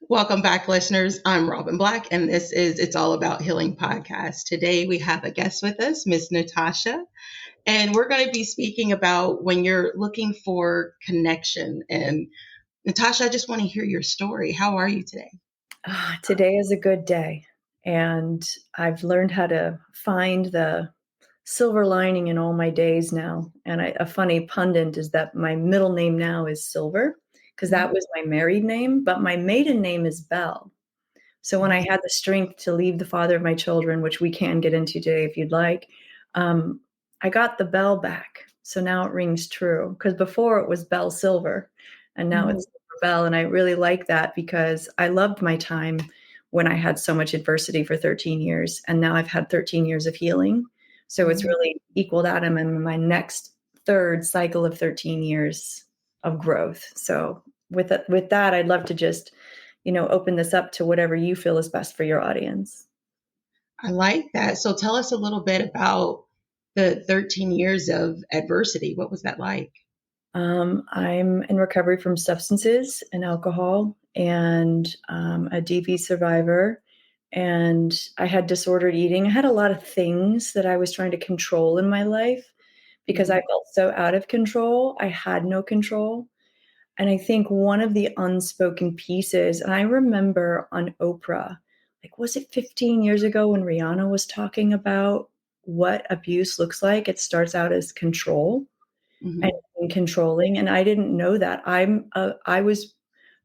Welcome back, listeners. I'm Robin Black, and this is It's All About Healing podcast. Today, we have a guest with us, Miss Natasha, and we're going to be speaking about when you're looking for connection. And Natasha, I just want to hear your story. How are you today? Today is a good day, and I've learned how to find the silver lining in all my days now. And a funny pundit is that my middle name now is Silver because that was my married name, but my maiden name is Bell. So when I had the strength to leave the father of my children, which we can get into today if you'd like, um, I got the Bell back. So now it rings true because before it was Bell Silver and now it's Silver Bell. And I really like that because I loved my time when I had so much adversity for 13 years. And now I've had 13 years of healing. So it's really equaled out. I'm in my next third cycle of 13 years of growth. So with that, I'd love to just open this up to whatever you feel is best for your audience. I like that. So tell us a little bit about the 13 years of adversity. What was that like? I'm in recovery from substances and alcohol and a DV survivor. And I had disordered eating. I had a lot of things that I was trying to control in my life because I felt so out of control. I had no control. And I think one of the unspoken pieces, and I remember on Oprah, like, was it 15 years ago when Rihanna was talking about what abuse looks like? It starts out as control and controlling. And I didn't know that. I was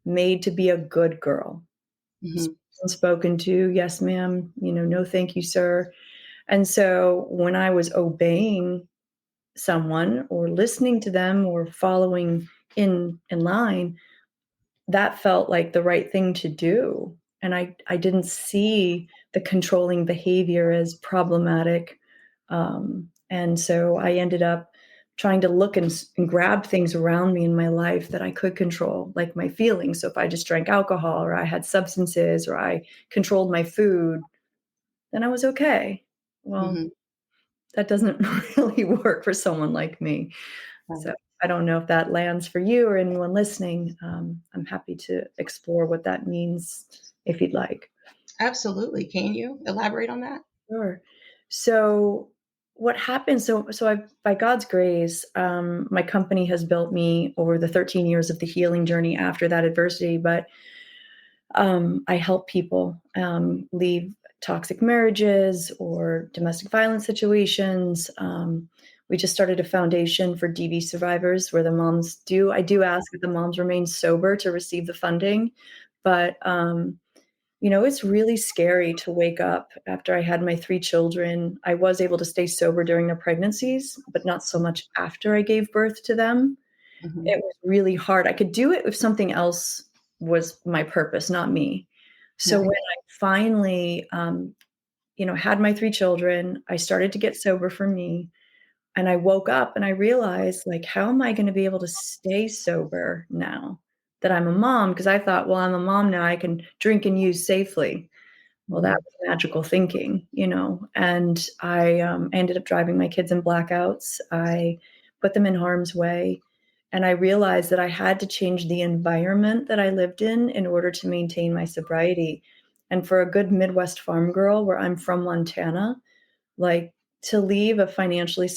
made to be a good girl. Spoken to, yes, ma'am, no, thank you, sir. And so when I was obeying someone or listening to them or following in line, that felt like the right thing to do. And I didn't see the controlling behavior as problematic. And so I ended up trying to look and grab things around me in my life that I could control, like my feelings. So if I just drank alcohol or I had substances or I controlled my food, then I was okay. Well, that doesn't really work for someone like me. So I don't know if that lands for you or anyone listening. I'm happy to explore what that means if you'd like. Absolutely. Can you elaborate on that? Sure. So what happened? By God's grace, my company has built me over the 13 years of the healing journey after that adversity. But I help people leave toxic marriages or domestic violence situations. We just started a foundation for DV survivors where the moms I do ask that the moms remain sober to receive the funding. But, it's really scary to wake up after I had my 3 children. I was able to stay sober during their pregnancies, but not so much after I gave birth to them. It was really hard. I could do it if something else was my purpose, not me. So when I finally, had my 3 children, I started to get sober for me. And I woke up and I realized, like, how am I going to be able to stay sober now that I'm a mom? Because I thought, well, I'm a mom now, I can drink and use safely. Well, that was magical thinking, and I ended up driving my kids in blackouts. I put them in harm's way. And I realized that I had to change the environment that I lived in order to maintain my sobriety. And for a good Midwest farm girl, where I'm from Montana, like to leave a financially,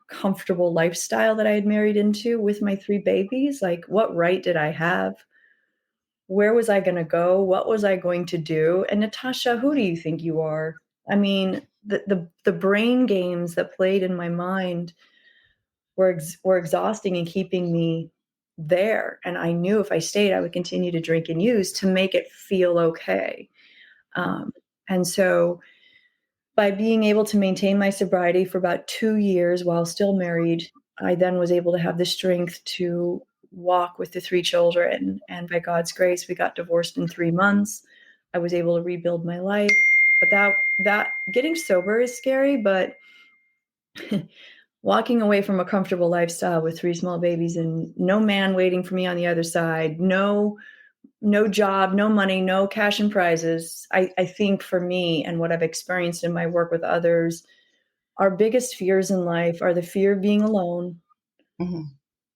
comfortable lifestyle that I had married into with my 3 babies, like what right did I have? Where was I going to go? What was I going to do? And Natasha, who do you think you are? I mean, the brain games that played in my mind were exhausting and keeping me there. And I knew if I stayed, I would continue to drink and use to make it feel okay. And so by being able to maintain my sobriety for about 2 years while still married, I then was able to have the strength to walk with the 3 children. And by God's grace, we got divorced in 3 months. I was able to rebuild my life. But that getting sober is scary, but walking away from a comfortable lifestyle with 3 small babies and no man waiting for me on the other side, no job, no money, no cash and prizes. I think for me and what I've experienced in my work with others, our biggest fears in life are the fear of being alone,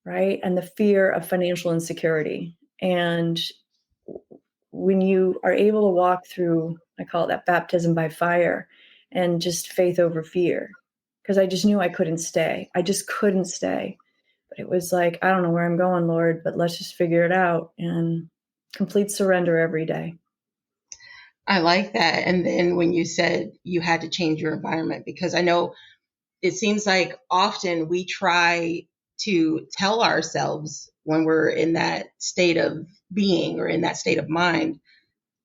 right? And the fear of financial insecurity. And when you are able to walk through, I call it that baptism by fire, and just faith over fear, because I just knew I couldn't stay. I just couldn't stay. But it was like, I don't know where I'm going, Lord, but let's just figure it out, and complete surrender every day. I like that. And then when you said you had to change your environment, because I know it seems like often we try to tell ourselves when we're in that state of being or in that state of mind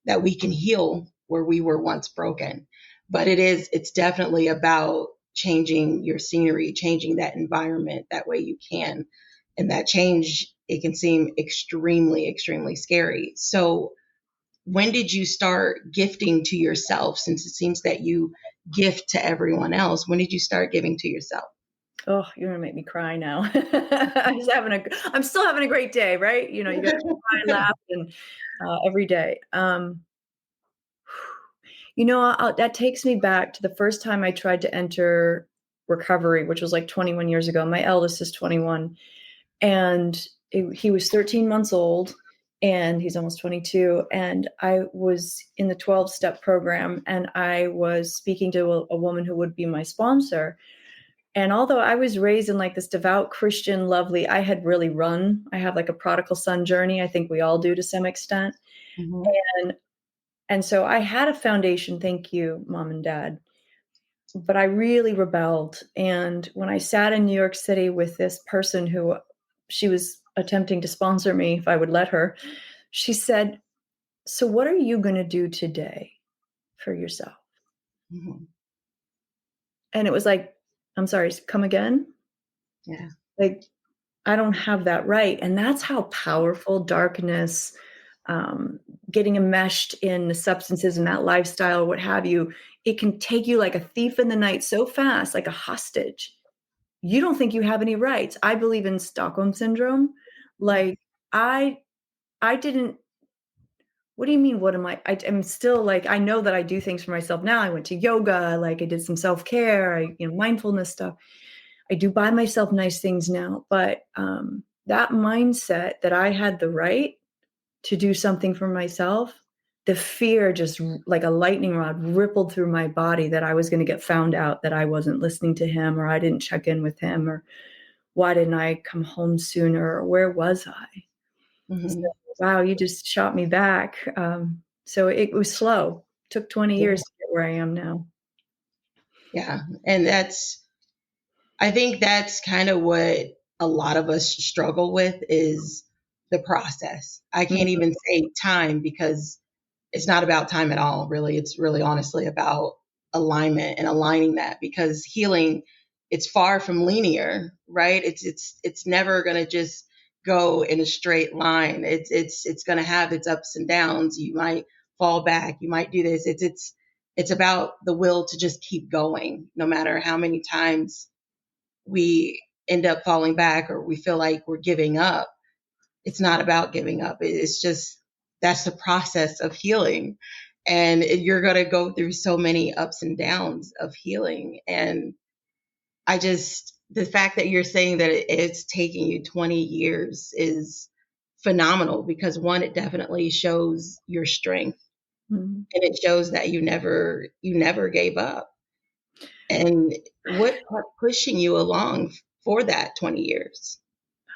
that we can heal where we were once broken. But it's definitely about changing your scenery, changing that environment. That way you can. And that change, it can seem extremely, extremely scary. So when did you start gifting to yourself? Since it seems that you gift to everyone else, when did you start giving to yourself? Oh, you're gonna make me cry now. I'm still having a great day, right? You know, you got to cry, laugh, and every day. That takes me back to the first time I tried to enter recovery, which was like 21 years ago. My eldest is 21, and he was 13 months old, and he's almost 22. And I was in the 12-step program, and I was speaking to a woman who would be my sponsor. And although I was raised in like this devout Christian, lovely, I had really run. I have like a prodigal son journey. I think we all do to some extent. Mm-hmm. And and so I had a foundation, thank you, mom and dad. But I really rebelled. And when I sat in New York City with this person who she was attempting to sponsor me if I would let her, she said, "So what are you going to do today for yourself?" Mm-hmm. And it was like, I'm sorry, come again? Yeah. Like, I don't have that right. And that's how powerful darkness, um, getting enmeshed in the substances and that lifestyle, what have you, it can take you like a thief in the night so fast, like a hostage. You don't think you have any rights. I believe in Stockholm syndrome. Like, I I didn't, what do you mean? What am I'm still like, I know that I do things for myself now. I went to yoga, like I did some self-care, mindfulness stuff. I do buy myself nice things now, but that mindset that I had the right to do something for myself, the fear just like a lightning rod rippled through my body that I was going to get found out, that I wasn't listening to him, or I didn't check in with him, or why didn't I come home sooner, or where was I? So, Mm-hmm. wow, you just shot me back. So it was slow. Took 20 Yeah. years to get where I am now. Yeah. And I think that's kind of what a lot of us struggle with is the process. I can't Mhm. even say time because it's not about time at all, really. It's really honestly about alignment and aligning that because healing, it's far from linear, right? It's never gonna just go in a straight line. It's gonna have its ups and downs. You might fall back, you might do this. It's about the will to just keep going, no matter how many times we end up falling back or we feel like we're giving up. It's not about giving up. It's just that's the process of healing. And you're going to go through so many ups and downs of healing. And the fact that you're saying that it's taking you 20 years is phenomenal because one, it definitely shows your strength Mhm. and it shows that you never gave up. And what kept pushing you along for that 20 years?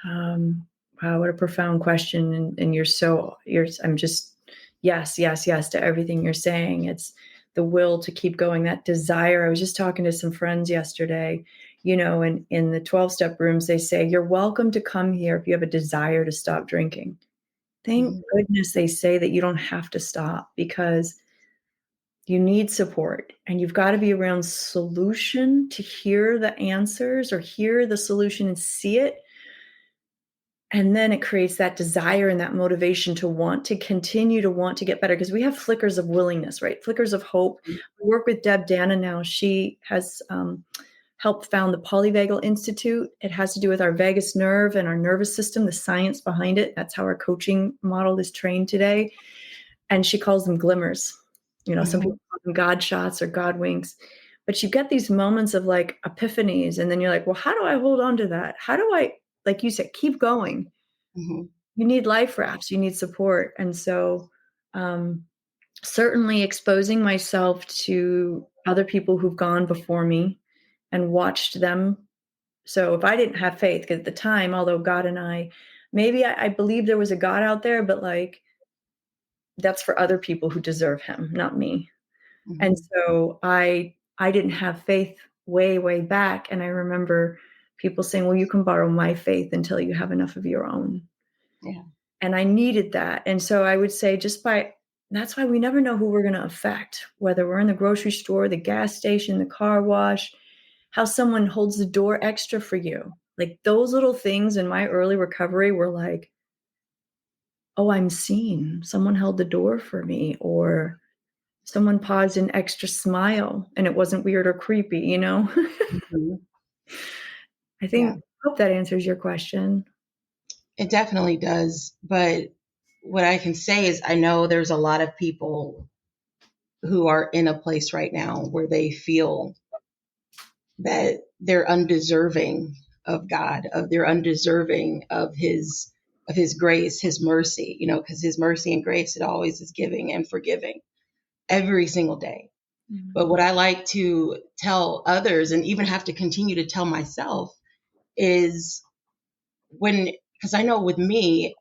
Um, wow, what a profound question. And I'm just, yes, yes, yes to everything you're saying. It's the will to keep going, that desire. I was just talking to some friends yesterday, and in the 12-step rooms, they say, you're welcome to come here if you have a desire to stop drinking. Thank Mhm. goodness they say that you don't have to stop, because you need support and you've got to be around solution to hear the answers or hear the solution and see it. And then it creates that desire and that motivation to want to continue to want to get better, because we have flickers of willingness, right? Flickers of hope. We work with Deb Dana now. She has helped found the Polyvagal Institute. It has to do with our vagus nerve and our nervous system, the science behind it. That's how our coaching model is trained today. And she calls them glimmers. Some Mhm. people call them God shots or God winks. But you get these moments of like epiphanies, and then you're like, well, how do I hold on to that? How do I, like you said, keep going? Mhm. You need life rafts, you need support. And so Um, Certainly exposing myself to other people who've gone before me and watched them. So if I didn't have faith, because at the time, although God and maybe I believed there was a God out there, but like that's for other people who deserve him, not me. And Mhm. so I didn't have faith way back. And I remember people saying, well, you can borrow my faith until you have enough of your own. Yeah. And I needed that. And so I would say that's why we never know who we're going to affect, whether we're in the grocery store, the gas station, the car wash, how someone holds the door extra for you. Like those little things in my early recovery were like, oh, I'm seen. Someone held the door for me, or someone paused an extra smile and it wasn't weird or creepy, you know? Mhm. I Yeah, think, hope that answers your question. it definitely does. But what I can say is I know there's a lot of people who are in a place right now where they feel that they're undeserving of God, of they're undeserving of his grace, his mercy, because his mercy and grace, it always is giving and forgiving every single day. But what I like to tell others and even have to continue to tell myself is because I know with me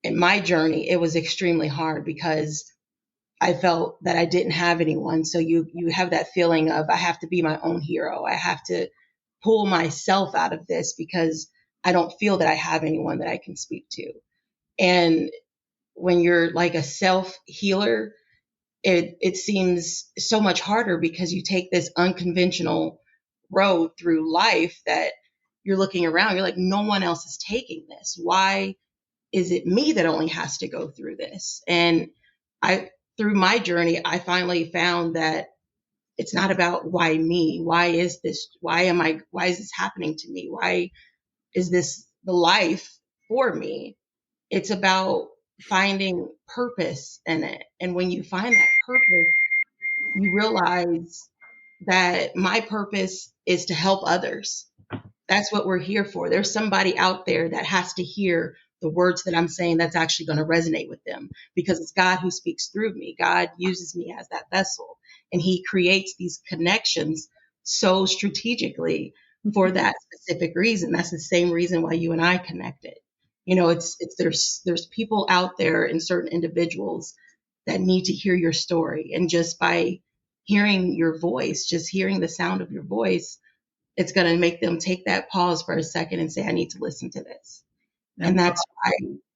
in my journey, it was extremely hard because I felt that I didn't have anyone. So you have that feeling of I have to be my own hero. I have to pull myself out of this because I don't feel that I have anyone that I can speak to. And when you're like a self healer, it seems so much harder because you take this unconventional road through life that you're looking around, you're like, no one else is taking this. Why is it me that only has to go through this? And I, through my journey, I finally found that it's not about why me. Why is this? Why is this happening to me? Why is this the life for me? It's about finding purpose in it. And when you find that purpose, you realize that my purpose is to help others. That's what we're here for. There's somebody out there that has to hear the words that I'm saying that's actually going to resonate with them because it's God who speaks through me. God uses me as that vessel, and he creates these connections so strategically for that specific reason. That's the same reason why you and I connected. It's there's people out there and certain individuals that need to hear your story, and just by hearing your voice, just hearing the sound of your voice, it's going to make them take that pause for a second and say, I need to listen to this. And That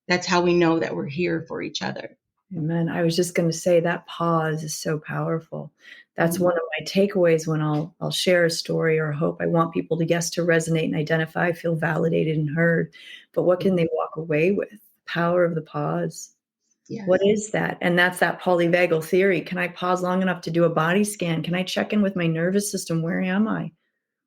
that's how we know that we're here for each other. Amen. I was just going to say that pause is so powerful. That's Mhm. one of my takeaways when I'll share a story or hope. I want people to yes to resonate and identify, feel validated and heard. But what can they walk away with? Power of the pause. What Yes. is that? And that's that polyvagal theory. Can I pause long enough to do a body scan? Can I check in with my nervous system? Where am I?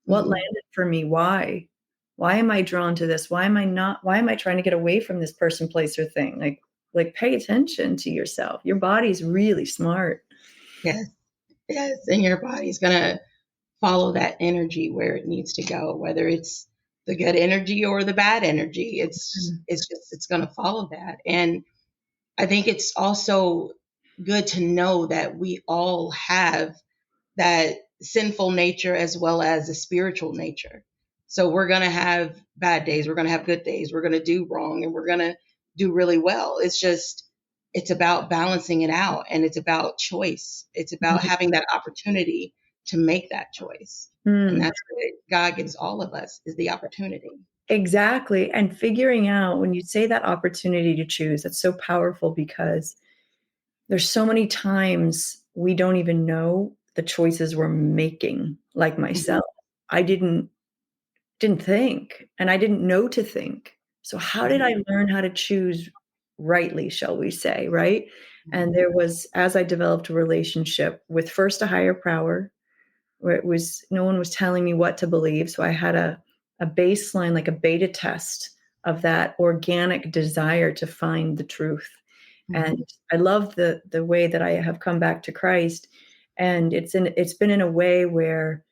What Mhm. landed for me? Why? Why am I drawn to this? Why am I trying to get away from this person, place, or thing? Like pay attention to yourself. Your body's really smart. Yes. Yes. And your body's going to follow that energy where it needs to go, whether it's the good energy or the bad energy. It's going to follow that. And I think it's also good to know that we all have that sinful nature as well as a spiritual nature. So we're going to have bad days, we're going to have good days, we're going to do wrong, and we're going to do really well. It's about balancing it out, and it's about choice. It's about having that opportunity to make that choice. And Mm, that's what God gives all of us is the opportunity. exactly. And figuring out when you say that opportunity to choose, that's so powerful because there's so many times we don't even know the choices we're making, like Mhm. myself. I didn't think and I didn't know to think. So how did I Mhm. learn how to choose rightly, shall we say, right? And Mhm. there was as I developed a relationship with first a higher power where it was no one was telling me what to believe, so I had a baseline like a beta test of that organic desire to find the truth. And Mhm. I love the way that I have come back to Christ, and it's been in a way where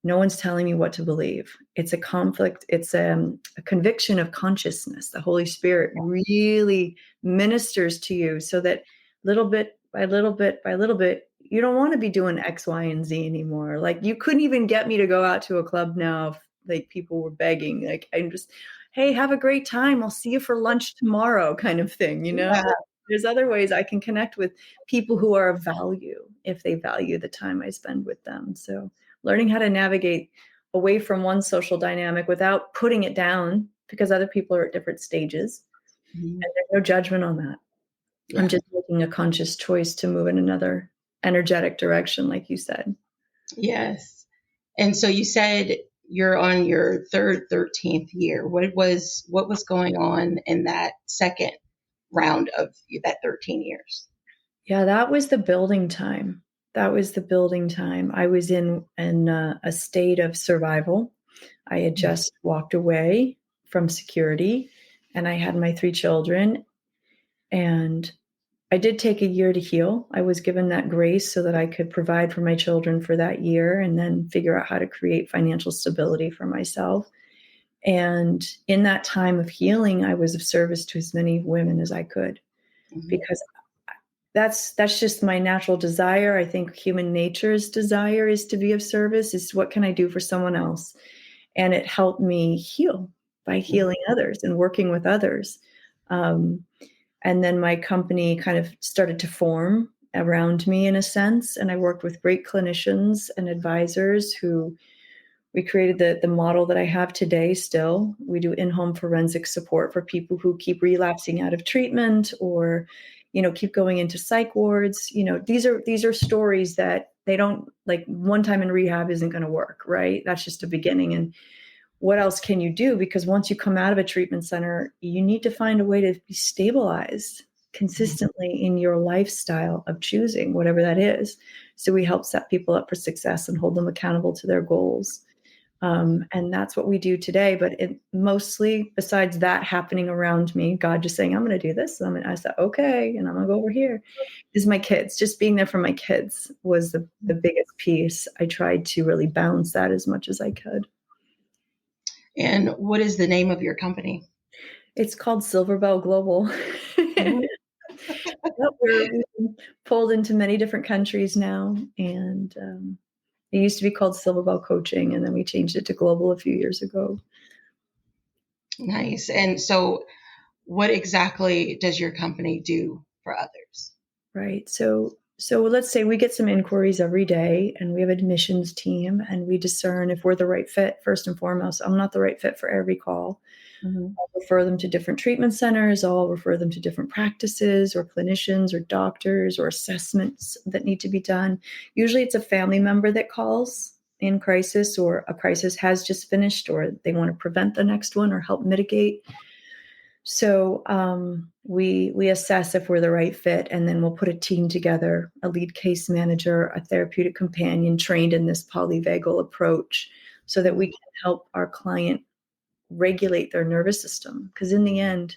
no one's telling me what to believe. It's a conflict. It's a conviction of consciousness. The Holy Spirit really ministers to you so that little bit by little bit, you don't want to be doing X, Y, and Z anymore. Like you couldn't even get me to go out to a club now if like people were begging. Like I'm just, hey, have a great time. I'll see you for lunch tomorrow, kind of thing, you know? Yeah. There's other ways I can connect with people who are of value if they value the time I spend with them. So learning how to navigate away from one social dynamic without putting it down because other people are at different stages. Mhm. And there's no judgment on that. I'm Yeah. just making a conscious choice to move in another energetic direction, like you said. Yes. And so you said you're on your third 13th year. What was going on in that second round of that 13 years? Yeah, that was the building time. That was the building time. I was in a state of survival. I had just walked away from security, and I had my 3 children. And I did take a year to heal. I was given that grace so that I could provide for my children for that year and then figure out how to create financial stability for myself. And in that time of healing, I was of service to as many women as I could Mhm. because that's just my natural desire. I think human nature's desire is to be of service, is what can I do for someone else? And it helped me heal by Mhm. healing others and working with others. Um, and then my company kind of started to form around me in a sense. And I worked with great clinicians and advisors who we created the model that I have today still. We do in-home forensic support for people who keep relapsing out of treatment or, keep going into psych wards. These are stories that they don't like one time in rehab isn't going to work, right? That's just a beginning. And what else can you do? Because once you come out of a treatment center, you need to find a way to be stabilized consistently in your lifestyle of choosing whatever that is. So we help set people up for success and hold them accountable to their goals. And that's what we do today. But it mostly, besides that happening around me, God just saying, I'm going to do this. I said, okay. And I'm going to go over here. Is my kids. Just being there for my kids was the biggest piece. I tried to really balance that as much as I could. And what is the name of your company? It's called Silver Bell Global. Mhm. Yep, we've been pulled into many different countries now. And it used to be called Silver Bell Coaching. And then we changed it to Global a few years ago. Nice. And so what exactly does your company do for others? Right. So let's say we get some inquiries every day and we have an admissions team and we discern if we're the right fit first and foremost. I'm not the right fit for every call. Mhm. I'll refer them to different treatment centers. I'll refer them to different practices or clinicians or doctors or assessments that need to be done. Usually it's a family member that calls in crisis or a crisis has just finished or they want to prevent the next one or help mitigate. So we assess if we're the right fit, and then we'll put a team together, a lead case manager, a therapeutic companion trained in this polyvagal approach, so that we can help our client regulate their nervous system. Because in the end,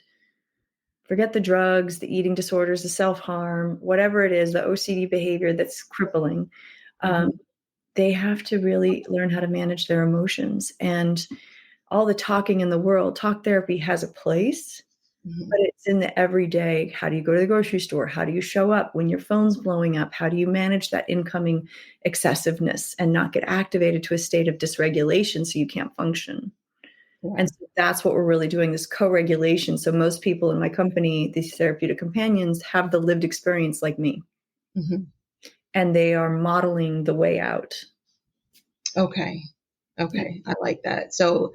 forget the drugs, the eating disorders, the self-harm, whatever it is, the OCD behavior that's crippling. Um, Mhm. they have to really learn how to manage their emotions. And all the talking in the world, talk therapy has a place, Mhm. but it's in the everyday. How do you go to the grocery store? How do you show up when your phone's blowing up? How do you manage that incoming excessiveness and not get activated to a state of dysregulation so you can't function? Yeah. And so that's what we're really doing, this co-regulation. So most people in my company, these therapeutic companions, have the lived experience like me, Mhm. and they are modeling the way out. Okay. Yeah. Okay. I like that. So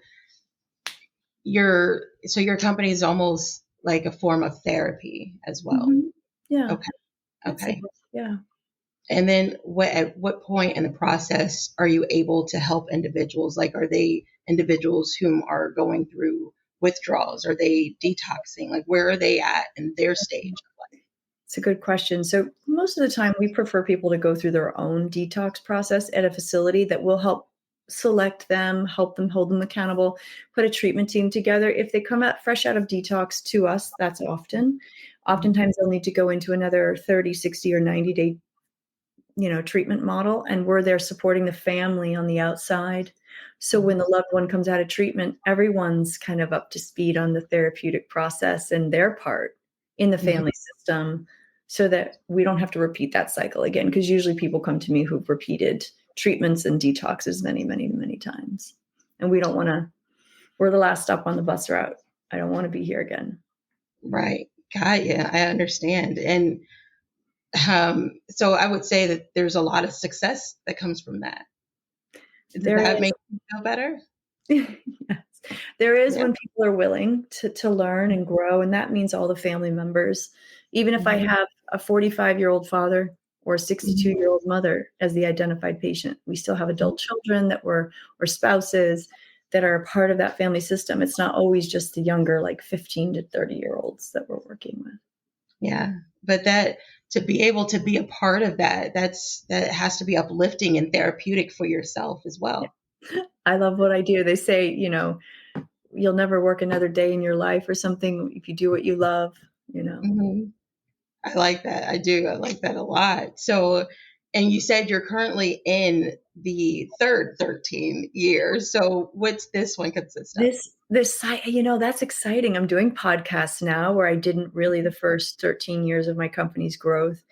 your company is almost like a form of therapy as well. Mhm. Yeah. Okay. It's a, Okay. yeah. And then at what point in the process are you able to help individuals? Like, are they individuals whom are going through withdrawals? Are they detoxing? Like, where are they at in their stage of It's a good question. So most of the time we prefer people to go through their own detox process at a facility that will help select them, help them hold them accountable, put a treatment team together. If they come out fresh out of detox to us, that's often. life? Oftentimes they'll need to go into another 30, 60, or 90-day, treatment model, and we're there supporting the family on the outside. So when the loved one comes out of treatment, everyone's kind of up to speed on the therapeutic process and their part in the Mhm. family system, so that we don't have to repeat that cycle again. Because usually people come to me who've repeated treatments and detoxes many, many, many times. And we don't want to, we're the last stop on the bus route. I don't want to be here again. Right. Got you. I understand. And so I would say that there's a lot of success that comes from that. Does There that is. make you feel better? Yes. There is Yeah. when people are willing to learn and grow, and that means all the family members. Even if I Mhm. have a 45-year-old father or a Mhm. 62-year-old mother as the identified patient, we still have adult children that were or spouses that are a part of that family system. It's not always just the younger, like 15 to 30-year-olds that we're working with. Yeah. But that to be able to be a part of that, that has to be uplifting and therapeutic for yourself as Yeah. well. I love what I do. They say, you'll never work another day in your life or something if you do what you love. Mhm. I like that. I do. I like that a lot. So, and you said you're currently in the third 13 years. So, what's this one consist of? This site, that's exciting. I'm doing podcasts now where I didn't really the first 13 years of my company's growth.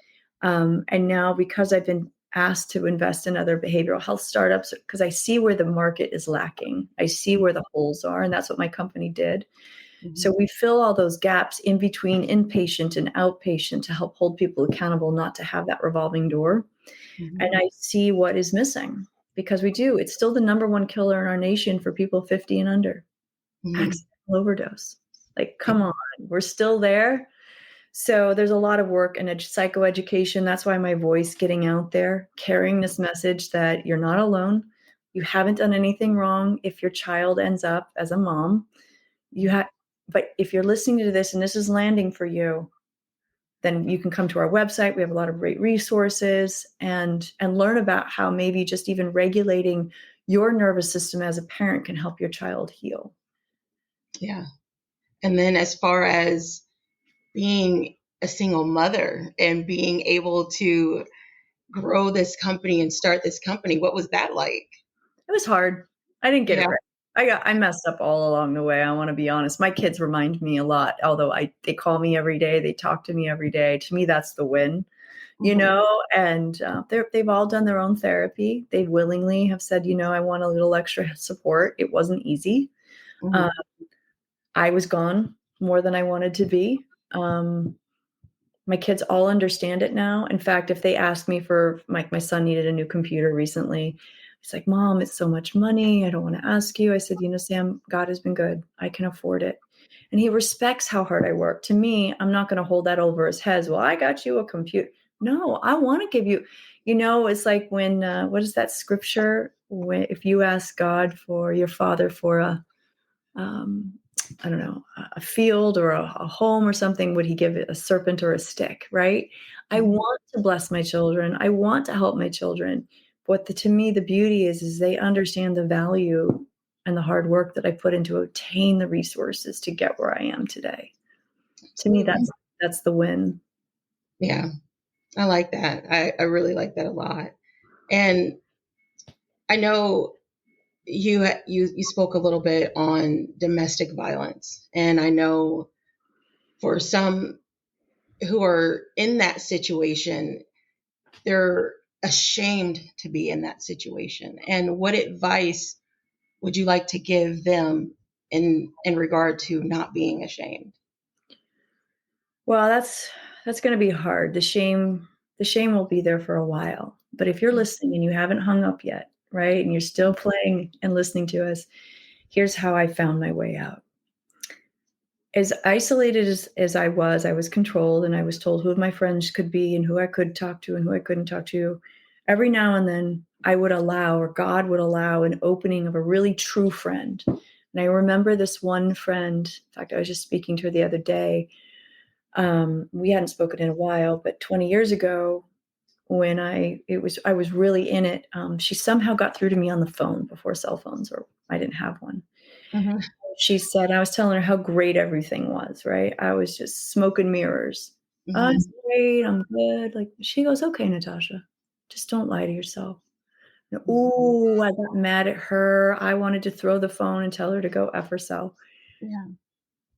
And now because I've been asked to invest in other behavioral health startups, because I see where the market is lacking. I see where the holes are, and that's what my company did. So Mhm. we fill all those gaps in between inpatient and outpatient to help hold people accountable not to have that revolving door. And Mhm. I see what is missing because we do. It's still the number one killer in our nation for people 50 and under. Mhm. Accidental overdose. Like, come on, we're still there. So there's a lot of work in psychoeducation. That's why my voice getting out there, carrying this message that you're not alone. You haven't done anything wrong. If your child ends up as a mom, you have, but if you're listening to this and this is landing for you, then you can come to our website. We have a lot of great resources and learn about how maybe just even regulating your nervous system as a parent can help your child heal. Yeah. And then, as far as being a single mother and being able to grow this company and start this company, what was that like? It was hard. I didn't get it Yeah. right. I messed up all along the way. I want to be honest. My kids remind me a lot, although they call me every day. They talk to me every day. To me, that's the win, Mhm. and they've all done their own therapy. They willingly have said, I want a little extra support. It wasn't easy. Uh, Mhm. I was gone more than I wanted to be. My kids all understand it now. In fact, if they ask me for my son needed a new computer recently. He's like, Mom, it's so much money. I don't want to ask you. I said, Sam, God has been good. I can afford it. And he respects how hard I work. To me, I'm not going to hold that over his head. Well, I got you a computer. No, I want to give you, it's like when, what is that scripture? When, if you ask God for your father for um, I don't know, a field or a home or something, would he give it a serpent or a stick, right? I Mhm. want to bless my children. I want to help my children. But to me, the beauty is they understand the value and the hard work that I put into obtain the resources to get where I am today. To me, Absolutely. that's the win. Yeah. I like that. I really like that a lot. And I know you spoke a little bit on domestic violence, and I know for some who are in that situation, they're ashamed to be in that situation. And what advice would you like to give them in regard to not being ashamed? Well, that's going to be hard. The shame will be there for a while. But if you're listening and you haven't hung up yet, right? And you're still playing and listening to us, here's how I found my way out. As isolated as I was controlled and I was told who my friends could be and who I could talk to and who I couldn't talk to. Every now and then I would allow, or God would allow, an opening of a really true friend. And I remember this one friend. In fact, I was just speaking to her the other day. We hadn't spoken in a while, but 20 years ago, when I was really in it. She somehow got through to me on the phone before cell phones, or I didn't have one. Mhm. She said, I was telling her how great everything was, right? I was just smoke and mirrors. Oh, it's Mhm. great. I'm good. Like, she goes, okay, Natasha, just don't lie to yourself. Mhm. Ooh, I got mad at her. I wanted to throw the phone and tell her to go F herself. Yeah.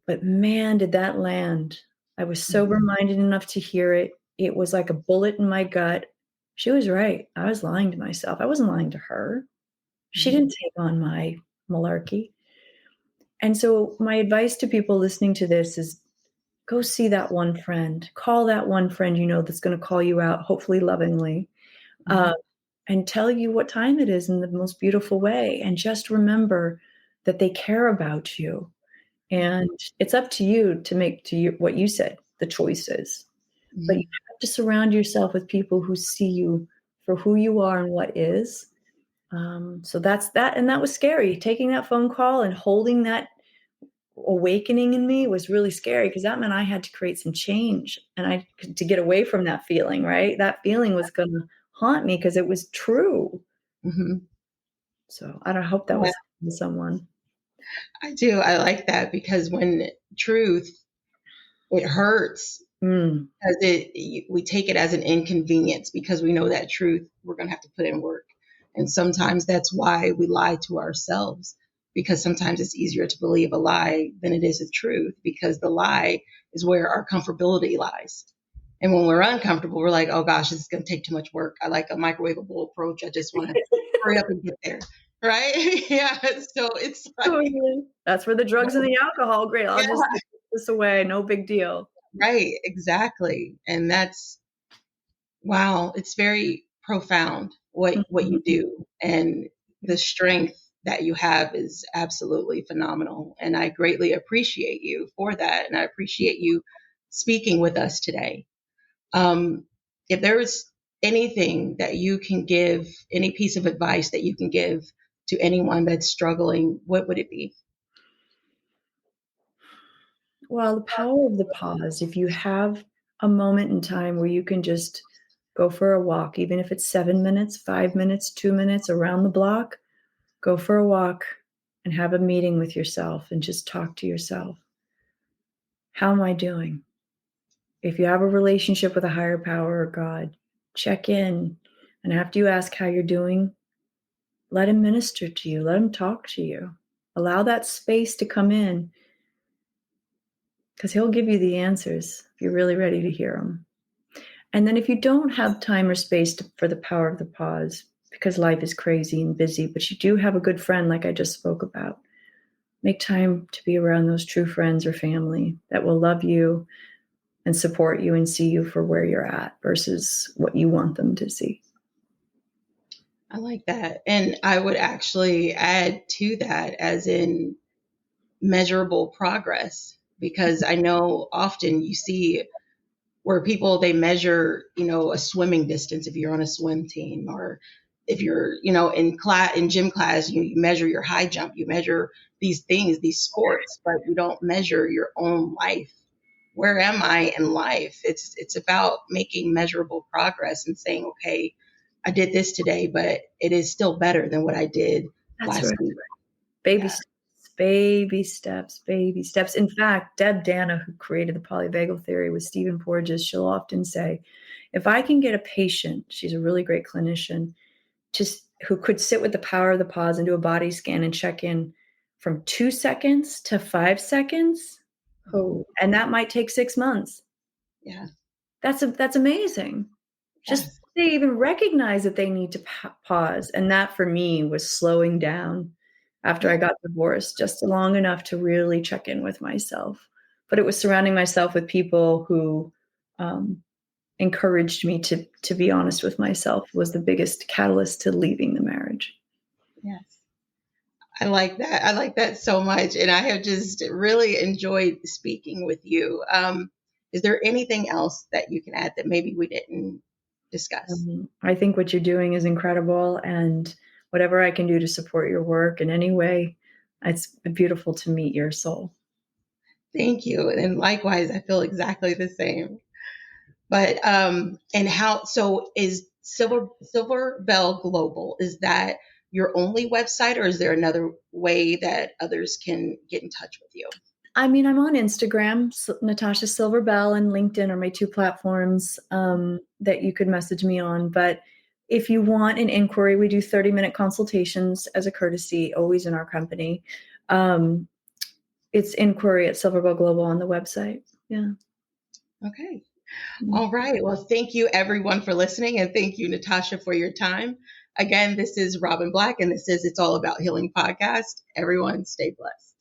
But man, did that land. I was Mhm. sober minded enough to hear it. it was like a bullet in my gut. She was right. I was lying to myself. I wasn't lying to her. She Mhm. didn't take on my malarkey. And so my advice to people listening to this is go see that one friend. Call that one friend you know that's going to call you out, hopefully lovingly, uh, Mhm. and tell you what time it is in the most beautiful way. And just remember that they care about you. And it's up to you to make to you what you said, the choices. But you Mhm. have to surround yourself with people who see you for who you are and what is. So that's that. And that was scary. Taking that phone call and holding that awakening in me was really scary because that meant I had to create some change and I to get away from that feeling, right? That feeling was going to haunt me because it was true. Mhm. So I don't hope that Yeah, was helping someone. I do. I like that because when truth, it hurts Mm, because we take it as an inconvenience because we know that truth we're going to have to put in work, and sometimes that's why we lie to ourselves, because sometimes it's easier to believe a lie than it is the truth, because the lie is where our comfortability lies. And when we're uncomfortable, we're like, oh gosh, this is going to take too much work. I like a microwavable approach. I just want to hurry up and get there, right? Yeah, so it's like, totally. That's where the drugs and the alcohol. Great. I'll yeah, just put this away. No big deal. right, exactly. And that's, wow, it's very profound what you Mhm. do, and the strength that you have is absolutely phenomenal. And I greatly appreciate you for that, and I appreciate you speaking with us today. Um, if there is anything that you can give, any piece of advice that you can give to anyone that's struggling, what would it be? Well, the power of the pause. If you have a moment in time where you can just go for a walk, even if it's 7 minutes, 5 minutes, 2 minutes around the block, go for a walk and have a meeting with yourself and just talk to yourself. How am I doing? If you have a relationship with a higher power or God, check in. And after you ask how you're doing, let him minister to you, let him talk to you. Allow that space to come in because he'll give you the answers if you're really ready to hear them. And then if you don't have time or space for the power of the pause, because life is crazy and busy, but you do have a good friend like I just spoke about, make time to be around those true friends or family that will love you and support you and see you for where you're at versus what you want them to see. I like that. And I would actually add to that, as in measurable progress, because I know often you see where people, they measure, a swimming distance if you're on a swim team, or if you're, in class, in gym class, you measure your high jump, you measure these things, these sports, but you don't measure your own life. Where am I in life? It's about making measurable progress and saying, okay, I did this today, but it is still better than what I did That's last right. week. Baby Yeah. steps, baby steps, baby steps. In fact, Deb Dana, who created the polyvagal theory with Stephen Porges, she'll often say, if I can get a patient, she's a really great clinician, just who could sit with the power of the pause and do a body scan and check in from 2 seconds to 5 seconds. Mhm. Oh, and that might take 6 months. Yeah. That's amazing. Just Yes. they even recognize that they need to pause, and that for me was slowing down after I Yeah. got divorced, just long enough to really check in with myself. But it was surrounding myself with people who um, encouraged me to be honest with myself was the biggest catalyst to leaving the marriage. Yes. I like that. I like that so much. And I have just really enjoyed speaking with you. Is there anything else that you can add that maybe we didn't discuss? I think what you're doing is incredible, and whatever I can do to support your work in any way, it's beautiful to meet your soul. Thank you. And likewise, I feel exactly the same. But and how, so is Silver Bell Global, is that your only website, or is there another way that others can get in touch with you? I mean, I'm on Instagram. Natasha Silver Bell and LinkedIn are my two platforms that you could message me on. But if you want an inquiry, we do 30-minute consultations as a courtesy, always in our company. Um, it's inquiry at Silver Bell Global on the website. Yeah. Okay. All right. Well, thank you everyone for listening, and thank you, Natasha, for your time. Again, this is Robin Black, and this is It's All About Healing podcast. Everyone stay blessed.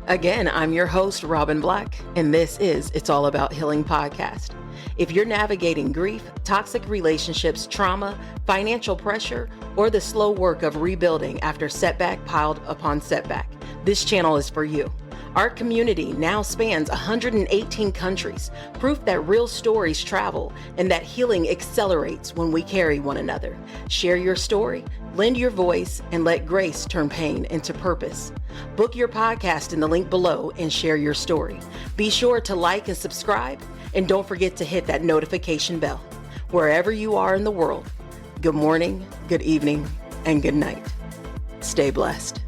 Again, I'm your host, Robin Black, and this is It's All About Healing podcast. If you're navigating grief, toxic relationships, trauma, financial pressure, or the slow work of rebuilding after setback piled upon setback, this channel is for you. Our community now spans 118 countries, proof that real stories travel and that healing accelerates when we carry one another. Share your story, lend your voice, and let grace turn pain into purpose. Book your podcast in the link below and share your story. Be sure to like and subscribe, and don't forget to hit that notification bell. Wherever you are in the world, good morning, good evening, and good night. Stay blessed.